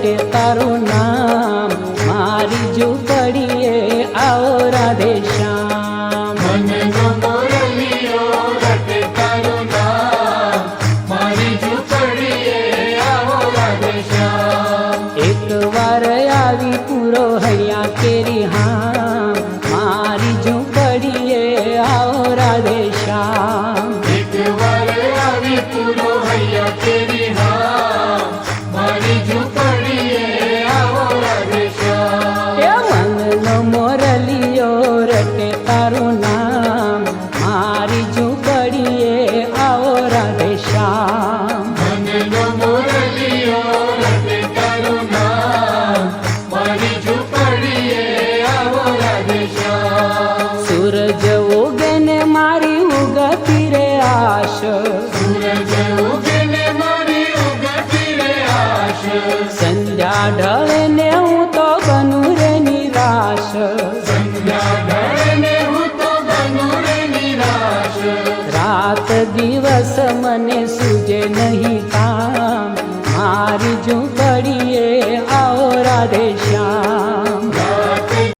रटे तारू नाम मारी झूपड़िए आओ राधे श्याम। मन नो मोरलियो रटे तारू नाम मारी झूपड़िए आओ राधे श्याम। एक बार आवी पूरो हैया केरी हाँ मारी झूपड़िए आओ राधे श्याम। एक बार आवी पूरो हैया केरी हाँ मारी झूपड़िए आओ राधे श्याम। ए मन नो मोरलियो रटे तारू नाम मारी झूपड़िए आओ राधे श्याम। मन नो मोरलियो रटे तारू नाम मारी झूपड़िए आओ राधे श्याम। सूरज उगे ने मारी उगती रे आश सूरज उगे ने मारी उगती रे आश। संध्या ढळे ने हूँ तो बनू रे निराश। संध्या ढळे ने हूँ तो बनू रे निराश। रात दिवस मने सूझे नहीं काम मारी झूपड़िए आओ राधे